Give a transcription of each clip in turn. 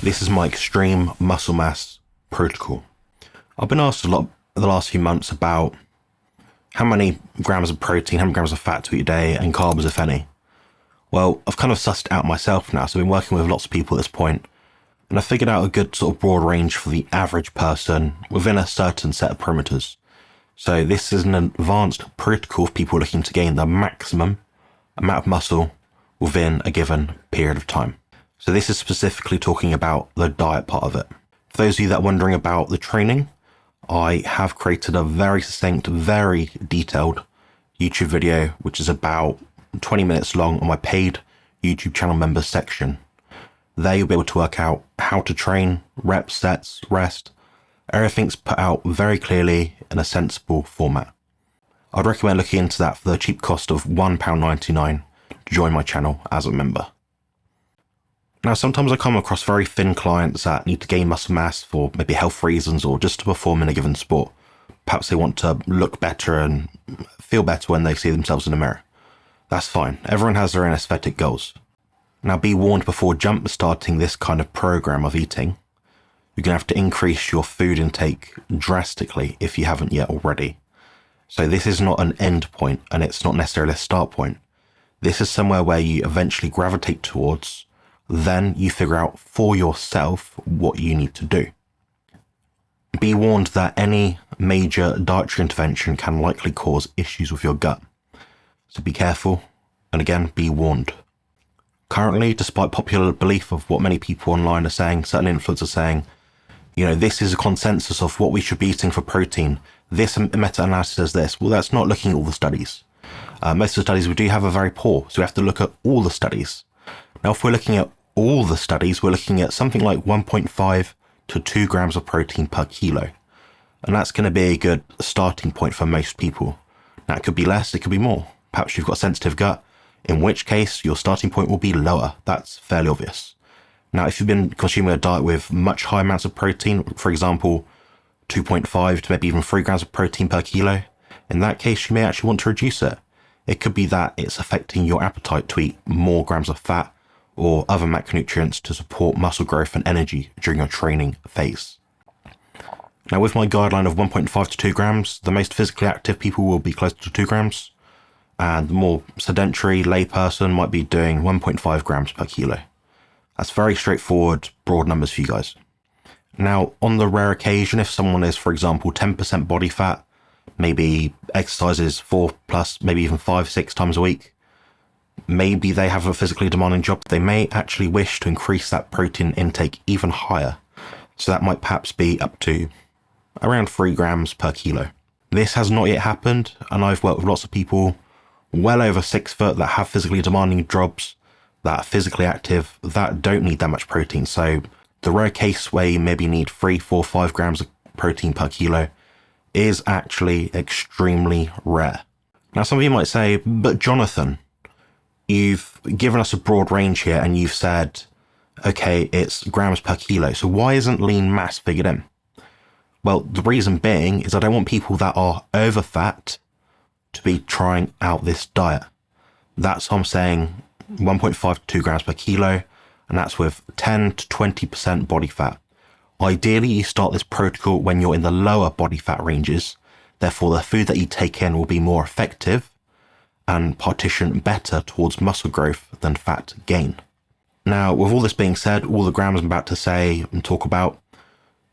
This is my extreme muscle mass protocol. I've been asked a lot the last few months about how many grams of protein, how many grams of fat to eat a day, and carbs, if any. Well, I've kind of sussed it out myself now, so I've been working with lots of people at this point, and I figured out a good sort of broad range for the average person within a certain set of parameters. So this is an advanced protocol for people looking to gain the maximum amount of muscle within a given period of time. So this is specifically talking about the diet part of it. For those of you that are wondering about the training, I have created a very succinct, very detailed YouTube video, which is about 20 minutes long on my paid YouTube channel members section. There you'll be able to work out how to train, reps, sets, rest. Everything's put out very clearly in a sensible format. I'd recommend looking into that for the cheap cost of £1.99 to join my channel as a member. Now, sometimes I come across very thin clients that need to gain muscle mass for maybe health reasons or just to perform in a given sport. Perhaps they want to look better and feel better when they see themselves in the mirror. That's fine. Everyone has their own aesthetic goals. Now, be warned before jump starting this kind of program of eating, you're going to have to increase your food intake drastically if you haven't yet already. So this is not an end point, and it's not necessarily a start point. This is somewhere where you eventually gravitate towards. Then you figure out for yourself what you need to do. Be warned that any major dietary intervention can likely cause issues with your gut. So be careful, and again, be warned. Currently, despite popular belief of what many people online are saying, certain influencers are saying, this is a consensus of what we should be eating for protein. This meta-analysis says this. Well, that's not looking at all the studies. Most of the studies we do have are very poor, so we have to look at all the studies. Now, if we're looking at all the studies, we're looking at something like 1.5 to 2 grams of protein per kilo. And that's going to be a good starting point for most people. Now, it could be less, it could be more. Perhaps you've got a sensitive gut, in which case your starting point will be lower. That's fairly obvious. Now, if you've been consuming a diet with much higher amounts of protein, for example, 2.5 to maybe even 3 grams of protein per kilo, in that case, you may actually want to reduce it. It could be that it's affecting your appetite to eat more grams of fat or other macronutrients to support muscle growth and energy during your training phase. Now, with my guideline of 1.5 to 2 grams, the most physically active people will be close to 2 grams, and the more sedentary layperson might be doing 1.5 grams per kilo. That's very straightforward, broad numbers for you guys. Now, on the rare occasion, if someone is, for example, 10% body fat, maybe exercises 4 plus, maybe even 5, 6 times a week, maybe they have a physically demanding job, they may actually wish to increase that protein intake even higher. So that might perhaps be up to around 3 grams per kilo. This has not yet happened, and I've worked with lots of people well over 6 foot that have physically demanding jobs, that are physically active, that don't need that much protein. So the rare case where you maybe need 3, 4, 5 grams of protein per kilo is actually extremely rare. Now, some of you might say, but Jonathan, you've given us a broad range here and you've said, okay, it's grams per kilo. So why isn't lean mass figured in? Well, the reason being is I don't want people that are over fat to be trying out this diet. That's why I'm saying 1.5 to 2 grams per kilo, and that's with 10 to 20% body fat. Ideally, you start this protocol when you're in the lower body fat ranges. Therefore, the food that you take in will be more effective and partition better towards muscle growth than fat gain. Now, with all this being said, all the grams I'm about to say and talk about,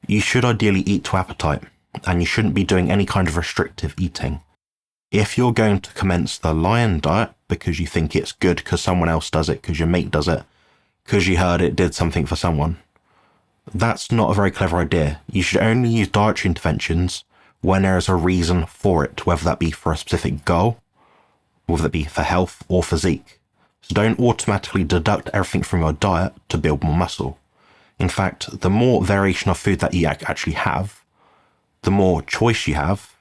you should ideally eat to appetite, and you shouldn't be doing any kind of restrictive eating. If you're going to commence the lion diet because you think it's good because someone else does it, because your mate does it, because you heard it did something for someone, that's not a very clever idea. You should only use dietary interventions when there is a reason for it, whether that be for a specific goal, whether that be for health or physique. So don't automatically deduct everything from your diet to build more muscle. In fact, the more variation of food that you actually have, the more choice you have,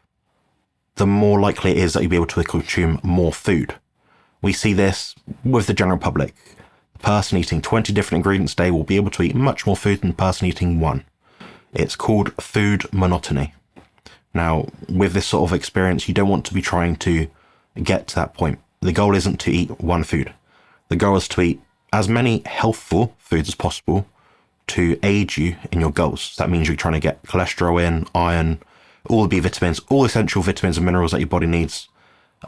the more likely it is that you'll be able to consume more food. We see this with the general public. The person eating 20 different ingredients a day will be able to eat much more food than the person eating one. It's called food monotony. Now, with this sort of experience, you don't want to be trying to get to that point. The goal isn't to eat one food. The goal is to eat as many healthful foods as possible to aid you in your goals. So that means you're trying to get cholesterol in, iron, all the B vitamins, all essential vitamins and minerals that your body needs.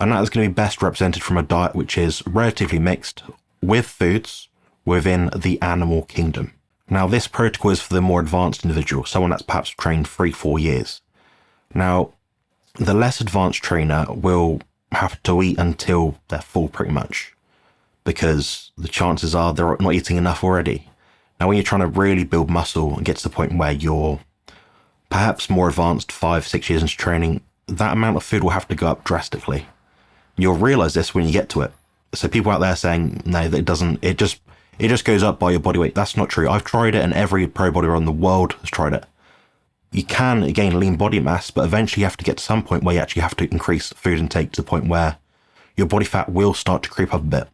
And that is going to be best represented from a diet which is relatively mixed with foods within the animal kingdom. Now, this protocol is for the more advanced individual, someone that's perhaps trained 3-4 years. Now, the less advanced trainer will have to eat until they're full pretty much, because the chances are they're not eating enough already. Now, when you're trying to really build muscle and get to the point where you're perhaps more advanced, 5-6 years into training, that amount of food will have to go up drastically. You'll realize this when you get to it. So people out there saying, no, that it doesn't, it just goes up by your body weight. That's not true. I've tried it, and every pro bodybuilder in the world has tried it. You can gain lean body mass, but eventually you have to get to some point where you actually have to increase food intake to the point where your body fat will start to creep up a bit.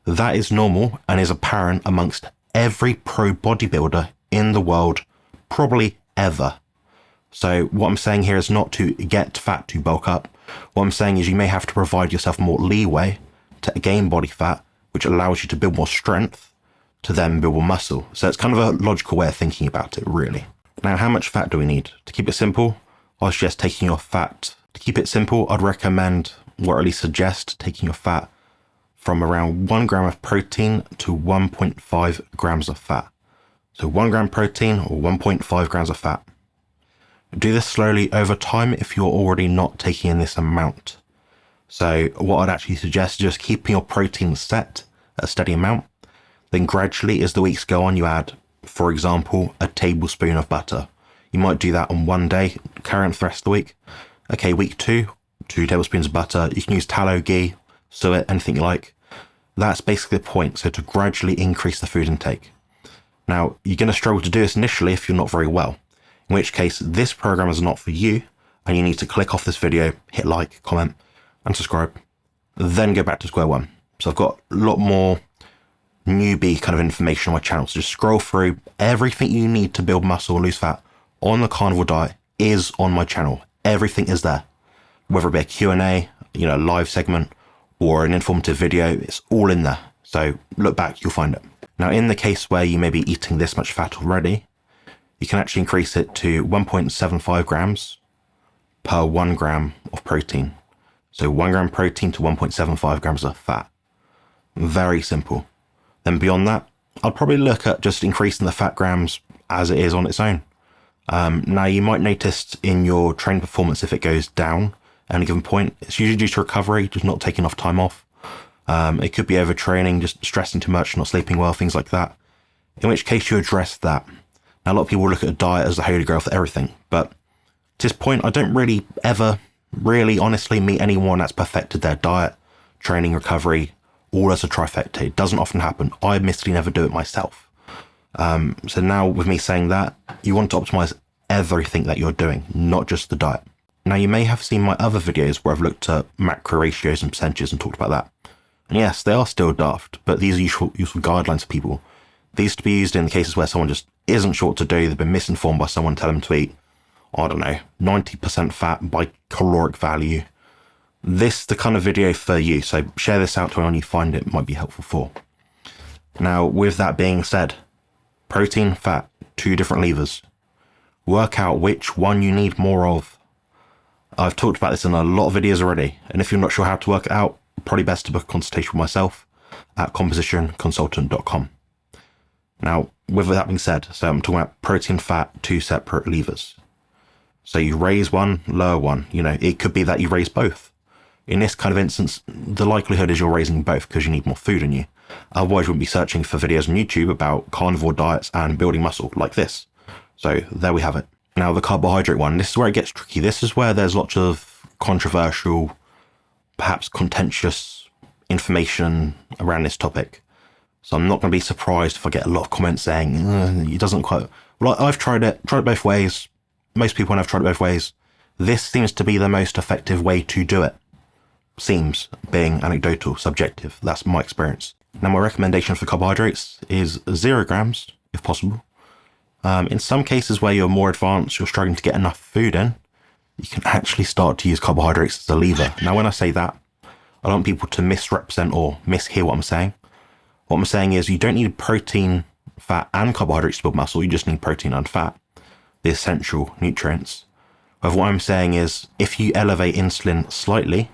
That is normal and is apparent amongst every pro bodybuilder in the world, probably ever. So what I'm saying here is not to get fat to bulk up. What I'm saying is you may have to provide yourself more leeway to gain body fat, which allows you to build more strength to then build more muscle. So it's kind of a logical way of thinking about it, really. Now, how much fat do we need? To keep it simple, I suggest taking your fat. To keep it simple, I'd recommend, or at least suggest, taking your fat from around 1 gram of protein to 1.5 grams of fat. So 1 gram protein or 1.5 grams of fat. Do this slowly over time if you're already not taking in this amount. So what I'd actually suggest is just keeping your protein set at a steady amount. Then gradually, as the weeks go on, you add, for example, a tablespoon of butter. You might do that on one day, carry on for the rest of the week. Okay, week 2, 2 tablespoons of butter. You can use tallow, ghee, suet, anything you like. That's basically the point. So to gradually increase the food intake. Now, you're going to struggle to do this initially if you're not very well, in which case this program is not for you, and you need to click off this video, hit like, comment, and subscribe, then go back to square one. So I've got a lot more newbie kind of information on my channel. So just scroll through. Everything you need to build muscle and lose fat on the carnivore diet is on my channel. Everything is there. Whether it be a Q&A, live segment, or an informative video, it's all in there. So look back, you'll find it. Now, in the case where you may be eating this much fat already, you can actually increase it to 1.75 grams per 1 gram of protein. So 1 gram protein to 1.75 grams of fat. Very simple. Then beyond that, I'd probably look at just increasing the fat grams as it is on its own. Now, you might notice in your training performance if it goes down at any given point. It's usually due to recovery, just not taking enough time off. It could be overtraining, just stressing too much, not sleeping well, things like that. In which case you address that. Now, a lot of people look at a diet as the holy grail for everything, but to this point, I don't really ever honestly meet anyone that's perfected their diet, training, recovery, all as a trifecta. It doesn't often happen. I admittedly never do it myself. So now with me saying that, you want to optimize everything that you're doing, not just the diet. Now, you may have seen my other videos where I've looked at macro ratios and percentages and talked about that. And yes, they are still daft, but these are useful guidelines for people. These to be used in the cases where someone just isn't sure what to do. They've been misinformed by someone telling them to eat, 90% fat by caloric value. This is the kind of video for you. So share this out to anyone you find it might be helpful for. Now, with that being said, protein, fat, 2 different levers. Work out which one you need more of. I've talked about this in a lot of videos already, and if you're not sure how to work it out, probably best to book a consultation with myself at compositionconsultant.com. Now, with that being said, so I'm talking about protein, fat, 2 separate levers. So you raise one, lower one. It could be that you raise both. In this kind of instance, the likelihood is you're raising both because you need more food in you. Otherwise, you wouldn't be searching for videos on YouTube about carnivore diets and building muscle like this. So there we have it. Now, the carbohydrate one, this is where it gets tricky. This is where there's lots of controversial, perhaps contentious information around this topic. So I'm not going to be surprised if I get a lot of comments saying, it doesn't quite... Well, I've tried it both ways. Most people have tried it both ways. This seems to be the most effective way to do it. Seems, being anecdotal, subjective. That's my experience. Now, my recommendation for carbohydrates is 0 grams, if possible. In some cases where you're more advanced, you're struggling to get enough food in, you can actually start to use carbohydrates as a lever. Now, when I say that, I don't want people to misrepresent or mishear what I'm saying. What I'm saying is you don't need protein fat and carbohydrates to build muscle. You just need protein and fat, the essential nutrients. But what I'm saying is, if you elevate insulin slightly,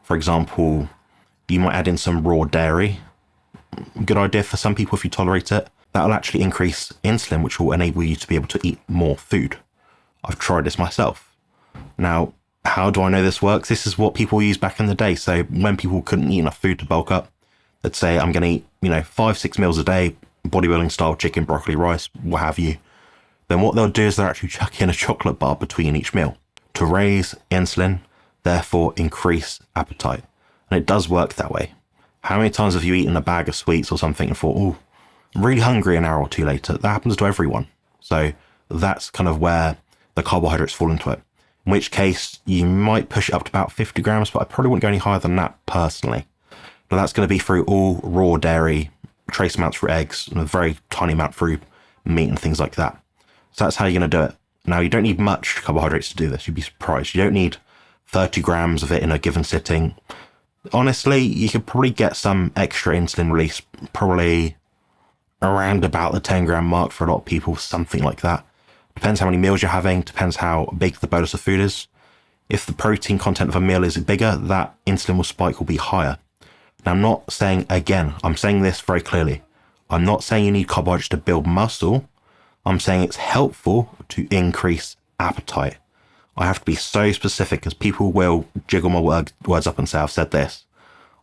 for example, you might add in some raw dairy. Good idea for some people if you tolerate it. That'll actually increase insulin, which will enable you to be able to eat more food. I've tried this myself. Now, how do I know this works? This is what people used back in the day. So when people couldn't eat enough food to bulk up, they'd say, I'm going to eat, 5-6 meals a day, bodybuilding style, chicken, broccoli, rice, what have you. Then what they'll do is they'll actually chuck in a chocolate bar between each meal to raise insulin, therefore increase appetite. And it does work that way. How many times have you eaten a bag of sweets or something and thought, oh, I'm really hungry an hour or two later? That happens to everyone. So that's kind of where the carbohydrates fall into it. In which case, you might push it up to about 50 grams, but I probably wouldn't go any higher than that personally. But that's going to be through all raw dairy, trace amounts through eggs, and a very tiny amount through meat and things like that. So that's how you're going to do it. Now, you don't need much carbohydrates to do this. You'd be surprised. You don't need 30 grams of it in a given sitting. Honestly, you could probably get some extra insulin release, probably around about the 10 gram mark for a lot of people, something like that. Depends how many meals you're having, depends how big the bolus of food is. If the protein content of a meal is bigger, that insulin spike will be higher. Now, I'm not saying, again, I'm saying this very clearly. I'm not saying you need carbohydrates to build muscle. I'm saying it's helpful to increase appetite. I have to be so specific because people will jiggle my words up and say, I've said this.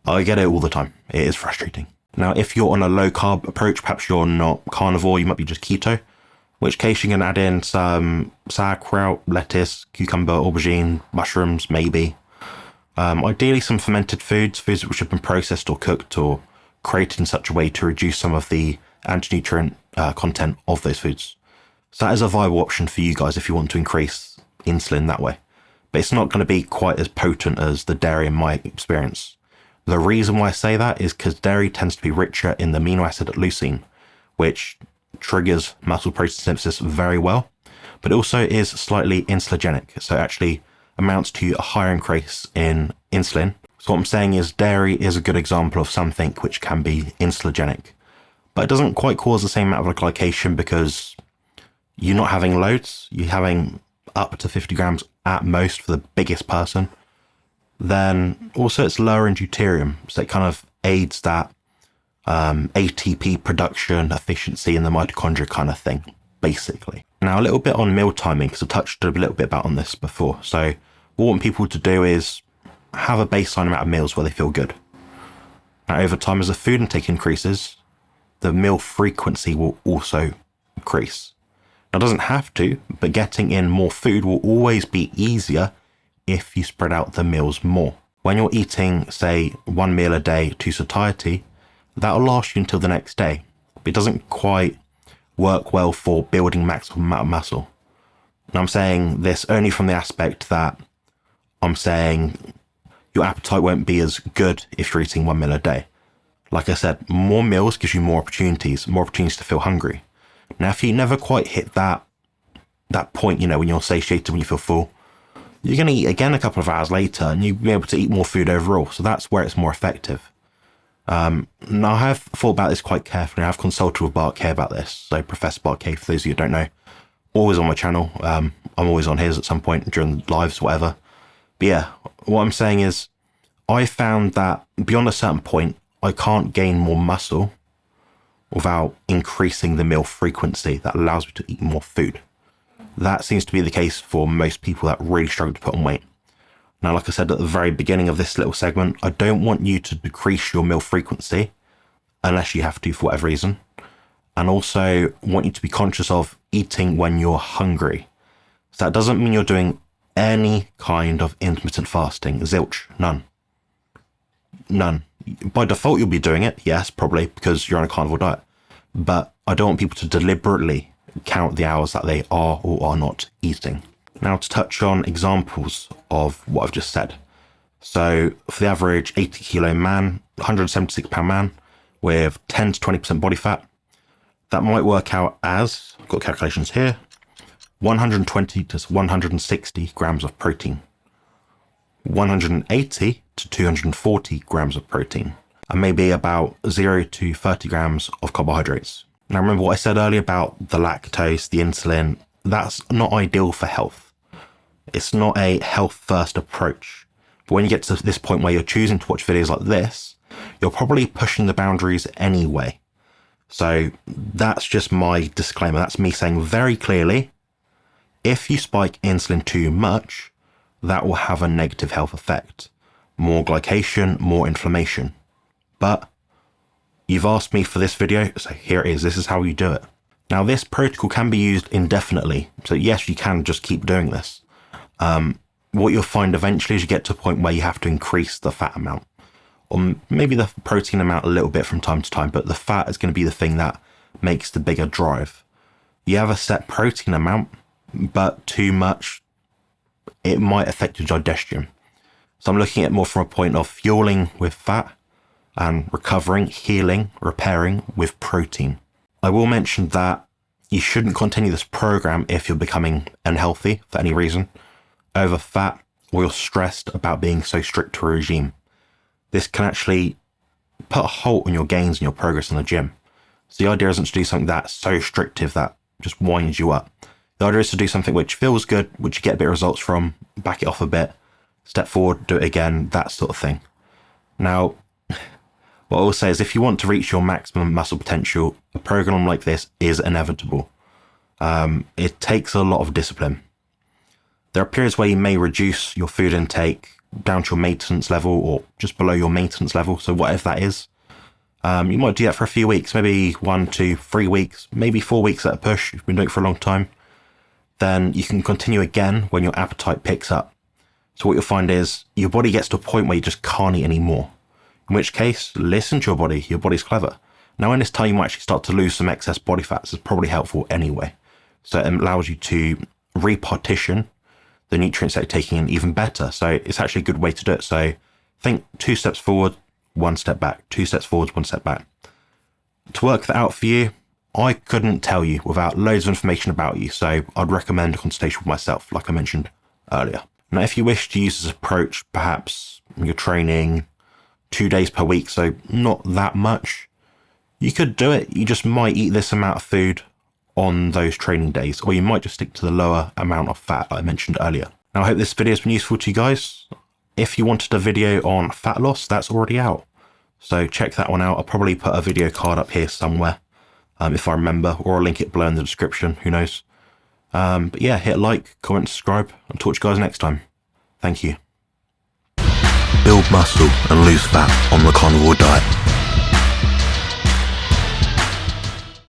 I get it all the time. It is frustrating. Now, if you're on a low carb approach, perhaps you're not carnivore, you might be just keto, in which case you can add in some sauerkraut, lettuce, cucumber, aubergine, mushrooms, maybe. Ideally some fermented foods which have been processed or cooked or created in such a way to reduce some of the anti-nutrient content of those foods. So that is a viable option for you guys if you want to increase insulin that way. But it's not going to be quite as potent as the dairy in my experience. The reason why I say that is because dairy tends to be richer in the amino acid leucine, which triggers muscle protein synthesis very well, but also is slightly insulinogenic. So it actually amounts to a higher increase in insulin. So what I'm saying is dairy is a good example of something which can be insulinogenic, but it doesn't quite cause the same amount of glycation because you're not having loads, you're having up to 50 grams at most for the biggest person. Then also it's lower in deuterium, so it kind of aids that ATP production efficiency in the mitochondria kind of thing, basically. Now a little bit on meal timing, because I've touched a little bit about on this before. So what I want people to do is have a baseline amount of meals where they feel good. Now over time, as the food intake increases, the meal frequency will also increase. Now, it doesn't have to, but getting in more food will always be easier if you spread out the meals more. When you're eating, say, 1 meal a day to satiety, that'll last you until the next day. But it doesn't quite work well for building maximum amount of muscle. And I'm saying this only from the aspect that I'm saying your appetite won't be as good if you're eating 1 meal a day. Like I said, more meals gives you more opportunities to feel hungry. Now, if you never quite hit that point, when you're satiated, when you feel full, you're going to eat again a couple of hours later and you'll be able to eat more food overall. So that's where it's more effective. Now, I have thought about this quite carefully. I've consulted with Bart K about this. So Professor Bart K, for those of you who don't know, always on my channel. I'm always on his at some point during the lives, whatever. But yeah, what I'm saying is I found that beyond a certain point, I can't gain more muscle without increasing the meal frequency that allows me to eat more food. That seems to be the case for most people that really struggle to put on weight. Now, like I said at the very beginning of this little segment, I don't want you to decrease your meal frequency unless you have to for whatever reason. And also want you to be conscious of eating when you're hungry. So that doesn't mean you're doing any kind of intermittent fasting. Zilch. None. By default, you'll be doing it, yes, probably, because you're on a carnivore diet. But I don't want people to deliberately count the hours that they are or are not eating. Now, to touch on examples of what I've just said. So, for the average 80 kilo man, 176 pound man with 10 to 20% body fat, that might work out as, I've got calculations here, 120 to 160 grams of protein, 180 to 240 grams of protein, and maybe about 0 to 30 grams of carbohydrates. Now, remember what I said earlier about the lactose, the insulin, that's not ideal for health. It's not a health first approach. But when you get to this point where you're choosing to watch videos like this, you're probably pushing the boundaries anyway. So that's just my disclaimer. That's me saying very clearly, if you spike insulin too much, that will have a negative health effect. More glycation, more inflammation. But you've asked me for this video, so here it is. This is how you do it. Now, this protocol can be used indefinitely. So yes, you can just keep doing this. What you'll find eventually is you get to a point where you have to increase the fat amount, or maybe the protein amount a little bit from time to time, but the fat is going to be the thing that makes the bigger drive. You have a set protein amount, but too much, it might affect your digestion. So I'm looking at it more from a point of fueling with fat and recovering, healing, repairing with protein. I will mention that you shouldn't continue this program if you're becoming unhealthy for any reason, over fat, or you're stressed about being so strict to a regime. This can actually put a halt on your gains and your progress in the gym. So the idea isn't to do something that's so restrictive that just winds you up. The idea is to do something which feels good, which you get a bit of results from, back it off a bit, step forward, do it again, that sort of thing. Now, what I will say is if you want to reach your maximum muscle potential, a program like this is inevitable. It takes a lot of discipline. There are periods where you may reduce your food intake down to your maintenance level or just below your maintenance level, so whatever that is. You might do that for a few weeks, maybe 1, 2, 3 weeks, maybe 4 weeks at a push. You've been doing it for a long time. Then you can continue again when your appetite picks up. So what you'll find is your body gets to a point where you just can't eat anymore. In which case, listen to your body. Your body's clever. Now in this time, you might actually start to lose some excess body fat. So it's probably helpful anyway. So it allows you to repartition the nutrients that you're taking in even better. So it's actually a good way to do it. So think 2 steps forward, 1 step back, 2 steps forward, 1 step back. To work that out for you, I couldn't tell you without loads of information about you. So I'd recommend a consultation with myself, like I mentioned earlier. Now, if you wish to use this approach, perhaps you're training 2 days per week, so not that much, you could do it. You just might eat this amount of food on those training days, or you might just stick to the lower amount of fat I mentioned earlier. Now, I hope this video has been useful to you guys. If you wanted a video on fat loss, that's already out. So check that one out. I'll probably put a video card up here somewhere, if I remember, or I'll link it below in the description, who knows. But yeah, hit like, comment, subscribe, and talk to you guys next time. Thank you. Build muscle and lose fat on the carnivore diet.